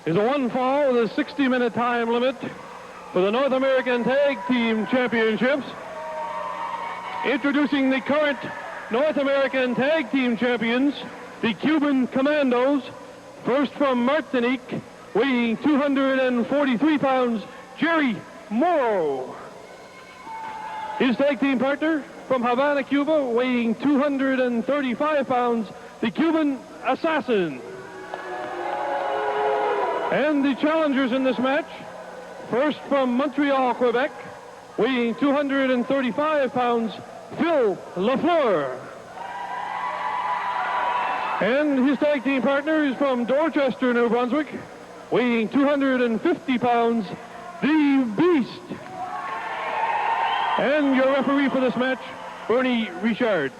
is a one fall with a 60-minute time limit for the North American Tag Team Championships. Introducing the current North American Tag Team Champions, the Cuban Commandos. First from Martinique, weighing 243 pounds, Jerry Morrow. His tag team partner from Havana, Cuba, weighing 235 pounds, the Cuban Assassin. And the challengers in this match, first from Montreal, Quebec, weighing 235 pounds, Phil LaFlauer. And his tag team partner is from Dorchester, New Brunswick, weighing 250 pounds, the Beast. And your referee for this match, Bernie Richard.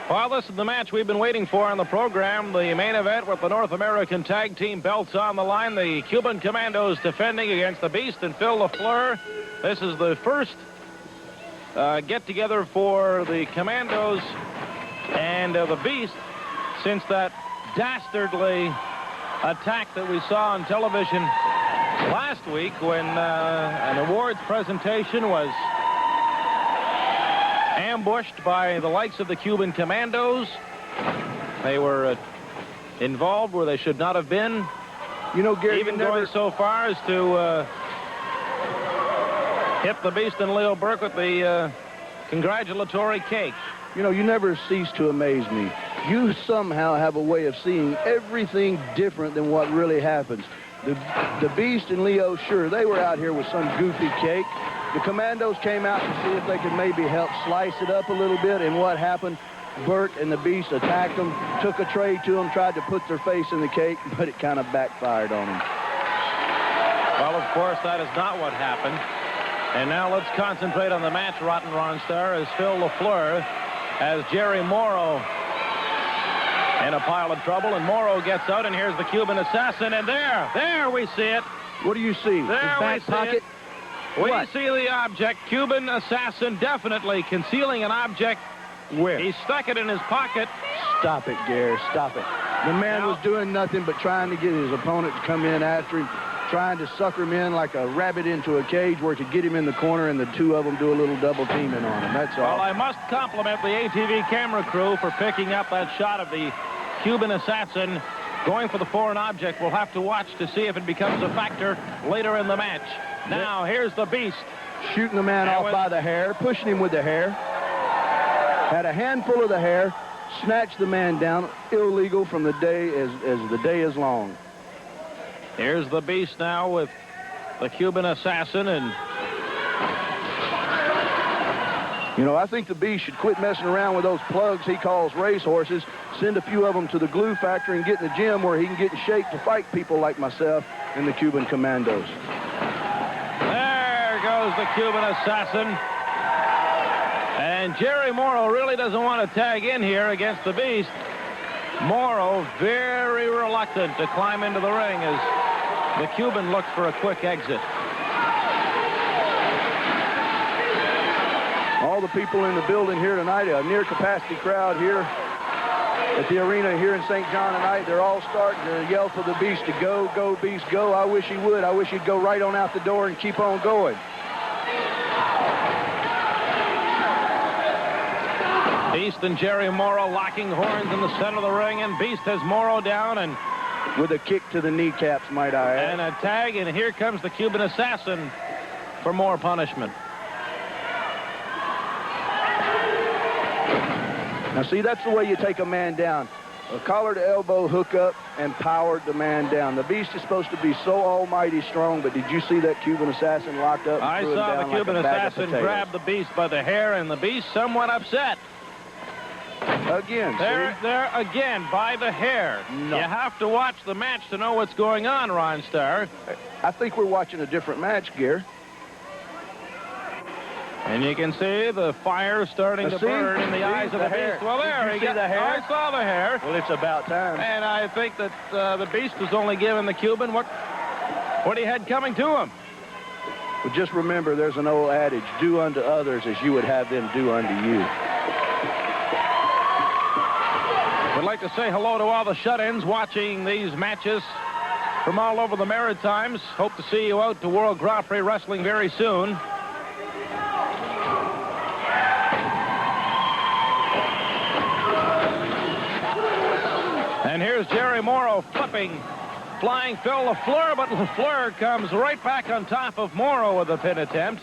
Well, this is the match we've been waiting for on the program. The main event with the North American Tag Team belts on the line. The Cuban Commandos defending against the Beast and Phil LaFleur. This is the first get-together for the Commandos and the Beast since that dastardly attack that we saw on television last week when an awards presentation was ambushed by the likes of the Cuban Commandos. They were involved where they should not have been. You know, Gary, even going so far as to hit the Beast and Leo Burke with the congratulatory cake. You know, you never cease to amaze me. You somehow have a way of seeing everything different than what really happens. The Beast and Leo, sure, they were out here with some goofy cake. The Commandos came out to see if they could maybe help slice it up a little bit, and what happened? Burt and the Beast attacked them, took a tray to them, tried to put their face in the cake, but it kind of backfired on them. Well, of course, that is not what happened. And now let's concentrate on the match, Rotten Ron Star, as Phil LaFleur has Jerry Morrow in a pile of trouble, and Morrow gets out, and here's the Cuban Assassin, and there we see it. What do you see? There His back pocket? We see the object. Cuban Assassin definitely concealing an object. Where? He stuck it in his pocket. Stop it, Gary. Stop it. The man was doing nothing but trying to get his opponent to come in after him, trying to sucker him in like a rabbit into a cage where he could get him in the corner, and the two of them do a little double teaming on him. That's all. Well, I must compliment the ATV camera crew for picking up that shot of the Cuban Assassin going for the foreign object. We'll have to watch to see if it becomes a factor later in the match. Now, here's the Beast. Shooting the man off by the hair, pushing him with the hair. Had a handful of the hair, snatched the man down, illegal from the day as the day is long. Here's the Beast now with the Cuban Assassin, and you know, I think the Beast should quit messing around with those plugs he calls racehorses, send a few of them to the glue factory and get in the gym where he can get in shape to fight people like myself and the Cuban Commandos. There goes the Cuban Assassin. And Jerry Morrow really doesn't want to tag in here against the Beast. Morrow very reluctant to climb into the ring as the Cuban looks for a quick exit. All the people in the building here tonight, a near-capacity crowd here at the arena here in St. John tonight, they're all starting to yell for the Beast to go, go, Beast, go. I wish he would. I wish he'd go right on out the door and keep on going. Beast and Jerry Morrow locking horns in the center of the ring, and Beast has Morrow down, and with a kick to the kneecaps, might I add. And a tag, and here comes the Cuban Assassin for more punishment. Now, see, that's the way you take a man down. A collar to elbow hookup and powered the man down. The Beast is supposed to be so almighty strong, but did you see that Cuban Assassin locked up? I saw the Cuban Assassin grab the Beast by the hair, and the Beast somewhat upset. Again, there again, by the hair. No. You have to watch the match to know what's going on, Ron Starr. I think we're watching a different match, Gare. And you can see the fire starting to burn in the eyes of the Beast. Well, there he got the hair. I saw the hair. Well, it's about time. And I think that the Beast was only giving the Cuban what he had coming to him. Well, just remember, there's an old adage, do unto others as you would have them do unto you. We'd like to say hello to all the shut-ins watching these matches from all over the Maritimes. Hope to see you out to World Grand Prix Wrestling very soon. And here's Jerry Morrow flipping, flying Phil LaFleur, but LaFleur comes right back on top of Morrow with a pin attempt.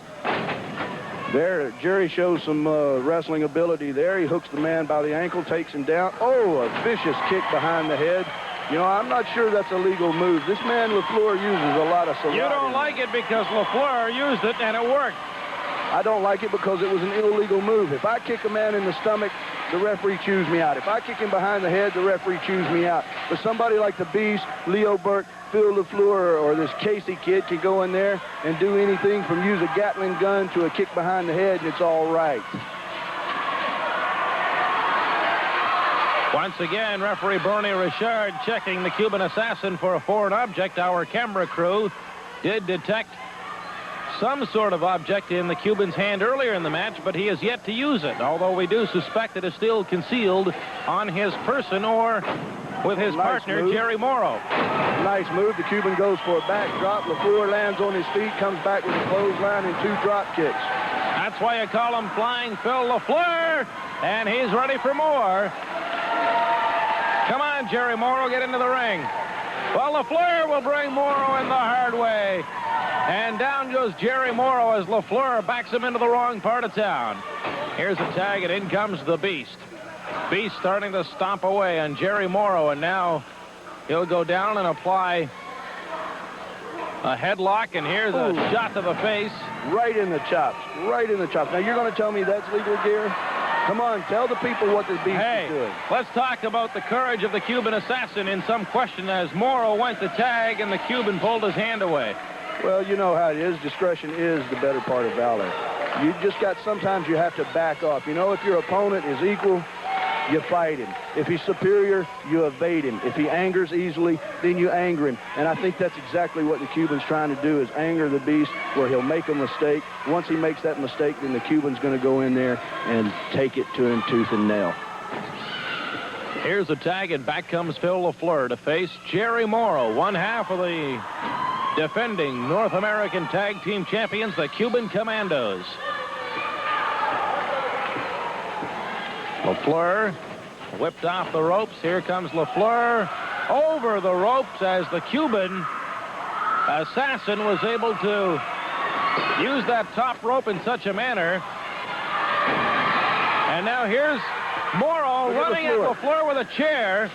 There, Jerry shows some wrestling ability there. He hooks the man by the ankle, takes him down. Oh, a vicious kick behind the head. You know, I'm not sure that's a legal move. This man LaFleur uses a lot of salami. You don't like it because LaFleur used it and it worked. I don't like it because it was an illegal move. If I kick a man in the stomach, the referee chews me out. If I kick him behind the head, the referee chews me out. But somebody like the Beast, Leo Burke, Phil LaFleur, or this Casey kid can go in there and do anything from use a Gatling gun to a kick behind the head, and it's all right. Once again, referee Bernie Richard checking the Cuban assassin for a foreign object. Our camera crew did detect some sort of object in the Cuban's hand earlier in the match, but he has yet to use it, although we do suspect it is still concealed on his person or with his partner, Jerry Morrow. Nice move. The Cuban goes for a backdrop. LaFleur lands on his feet, comes back with a clothesline and 2 drop kicks. That's why you call him Flying Phil LaFleur, and he's ready for more. Come on, Jerry Morrow, get into the ring. Well, LaFleur will bring Morrow in the hard way. And down goes Jerry Morrow as LaFleur backs him into the wrong part of town. Here's a tag, and in comes the Beast. Beast starting to stomp away on Jerry Morrow, and now he'll go down and apply a headlock, and here's a shot to the face. Right in the chops. Right in the chops. Now, you're going to tell me that's legal, Gary? Come on, tell the people what the Beast is doing. Let's talk about the courage of the Cuban assassin in some question as Morrow went to tag and the Cuban pulled his hand away. Well, you know how it is. Discretion is the better part of valor. You just got, sometimes you have to back off. You know, if your opponent is equal, you fight him. If he's superior, you evade him. If he angers easily, then you anger him. And I think that's exactly what the Cuban's trying to do, is anger the Beast where he'll make a mistake. Once he makes that mistake, then the Cuban's going to go in there and take it to him tooth and nail. Here's a tag, and back comes Phil LaFleur to face Jerry Morrow, one half of the defending North American Tag Team Champions, the Cuban Commandos. LaFleur whipped off the ropes. Here comes LaFleur over the ropes as the Cuban assassin was able to use that top rope in such a manner. And now here's Morrow running at LaFleur with a chair.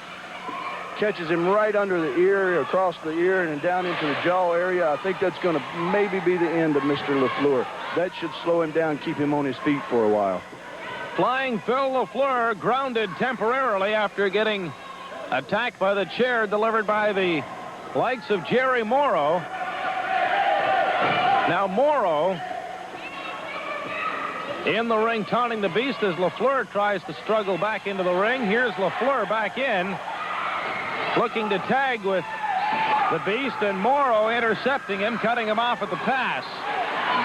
Catches him right under the ear, across the ear, and down into the jaw area. I think that's going to maybe be the end of Mr. LaFleur. That should slow him down, keep him on his feet for a while. Flying Phil LaFleur grounded temporarily after getting attacked by the chair delivered by the likes of Jerry Morrow. Now Morrow in the ring taunting the Beast as LaFleur tries to struggle back into the ring. Here's LaFleur back in, looking to tag with the Beast, and Morrow intercepting him, cutting him off at the pass.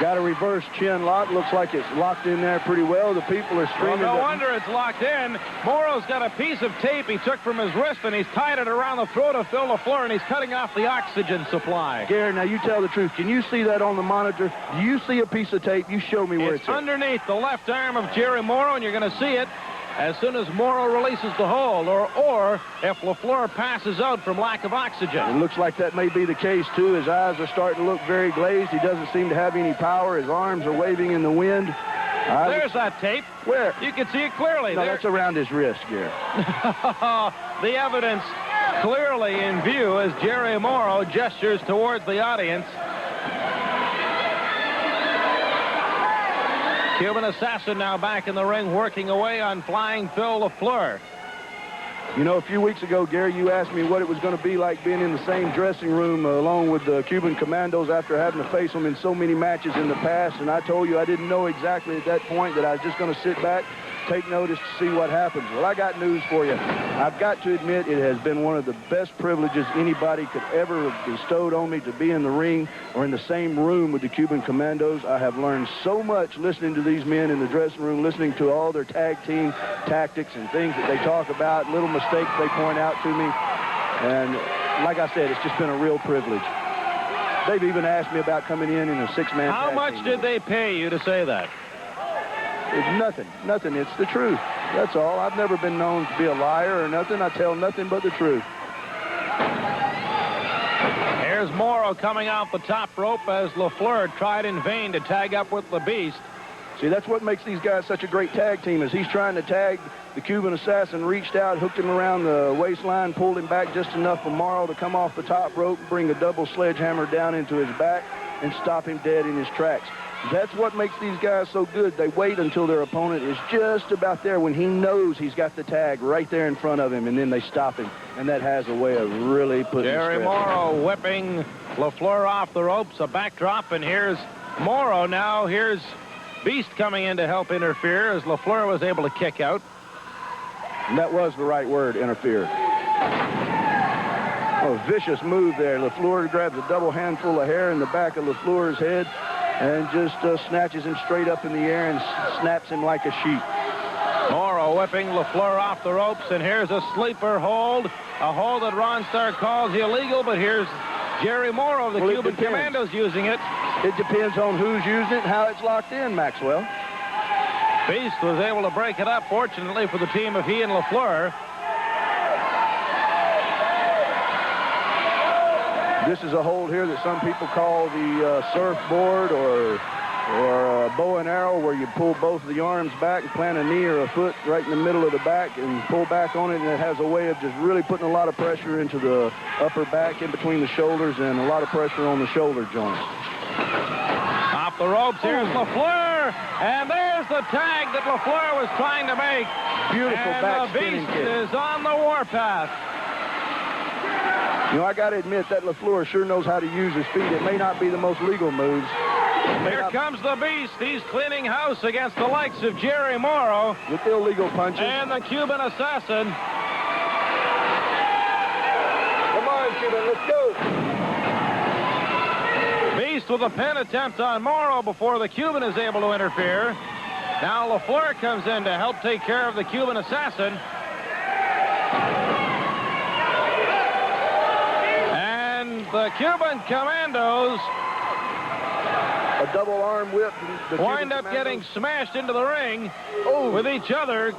Got a reverse chin lock. Looks like it's locked in there pretty well. The people are screaming. Well, no wonder it's locked in. Morrow's got a piece of tape he took from his wrist, and he's tied it around the throat of Phil LaFleur, and he's cutting off the oxygen supply. Gary, now you tell the truth. Can you see that on the monitor? Do you see a piece of tape? You show me where it's at. Underneath the left arm of Jerry Morrow, and you're going to see it as soon as Morrow releases the hold, or if LaFleur passes out from lack of oxygen. It looks like that may be the case, too. His eyes are starting to look very glazed. He doesn't seem to have any power. His arms are waving in the wind. There's that tape. Where? You can see it clearly. No, that's around his wrist, Gary. The evidence clearly in view as Jerry Morrow gestures towards the audience. Cuban assassin now back in the ring, working away on Flying Phil LaFleur. You know, a few weeks ago, Gary, you asked me what it was going to be like being in the same dressing room along with the Cuban Commandos after having to face them in so many matches in the past, and I told you I didn't know exactly at that point, that I was just going to sit back, take notice to see what happens. Well, I got news for you. I've got to admit it has been one of the best privileges anybody could ever have bestowed on me to be in the ring or in the same room with the Cuban Commandos. I have learned so much listening to these men in the dressing room, listening to all their tag team tactics and things that they talk about, little mistakes they point out to me. And like I said, it's just been a real privilege. They've even asked me about coming in a 6-man How tag much team. did they pay you to say that? It's nothing. It's the truth. That's all. I've never been known to be a liar or nothing. I tell nothing but the truth. Here's Morrow coming off the top rope as LaFleur tried in vain to tag up with the Beast. See, that's what makes these guys such a great tag team, is he's trying to tag the Cuban Assassin, reached out, hooked him around the waistline, pulled him back just enough for Morrow to come off the top rope, bring a double sledgehammer down into his back, and stop him dead in his tracks. That's what makes these guys so good. They wait until their opponent is just about there when he knows he's got the tag right there in front of him, and then they stop him. And that has a way of really putting Jerry stress. Morrow whipping LaFleur off the ropes, a backdrop, and here's Morrow now. Here's Beast coming in to help interfere as LaFleur was able to kick out. And that was the right word, interfere. Oh, vicious move there. LaFleur grabs a double handful of hair in the back of LaFleur's head and just snatches him straight up in the air and snaps him like a sheep. Morrow whipping LaFleur off the ropes, and here's a sleeper hold, a hold that Ron Starr calls illegal, but here's Jerry Morrow of the Cuban Commandos using it. It depends on who's using it and how it's locked in, Maxwell. Beast was able to break it up, fortunately for the team of he and LaFleur. This is a hold here that some people call the surfboard or bow and arrow, where you pull both of the arms back and plant a knee or a foot right in the middle of the back and pull back on it, and it has a way of just really putting a lot of pressure into the upper back in between the shoulders and a lot of pressure on the shoulder joints. Off the ropes, here's LaFleur, and there's the tag that LaFleur was trying to make. Beautiful back and the spinning Beast kick. is on the warpath. You know, I got to admit that LaFleur sure knows how to use his feet. It may not be the most legal moves. Here comes the Beast. He's cleaning house against the likes of Jerry Morrow. With illegal punches. And the Cuban Assassin. Come on, Cuban, let's go. Beast with a pin attempt on Morrow before the Cuban is able to interfere. Now LaFleur comes in to help take care of the Cuban Assassin. And the Cuban Commandos A double arm whip. wind up getting smashed into the ring with each other.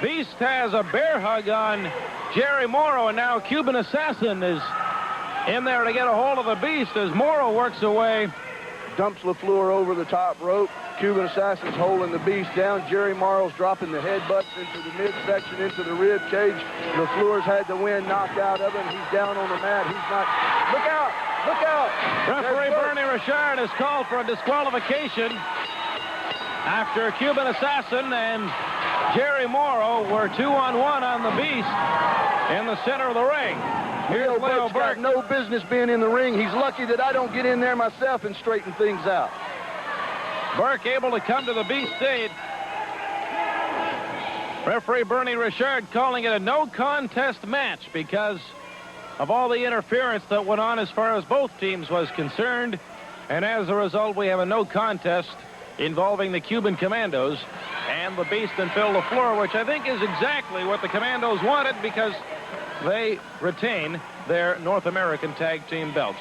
Beast has a bear hug on Jerry Morrow, and now Cuban Assassin is in there to get a hold of the Beast as Morrow works away. Dumps LaFleur over the top rope. Cuban Assassin's holding the Beast down. Jerry Morrow's dropping the headbutts into the midsection, into the rib cage. LaFleur's had the wind knocked out of him. He's down on the mat. He's not. Look out! Look out! Referee Bernie Richard has called for a disqualification after a Cuban Assassin and Jerry Morrow were 2-on-1 on the Beast in the center of the ring. Here's Leo Burke's Burke. got no business being in the ring. He's lucky that I don't get in there myself and straighten things out. Burke able to come to the Beast stage. Referee Bernie Richard calling it a no contest match because of all the interference that went on as far as both teams was concerned. And as a result, we have a no contest involving the Cuban Commandos and the Beast and Phil LaFleur, which I think is exactly what the Commandos wanted because they retain their North American Tag Team belts.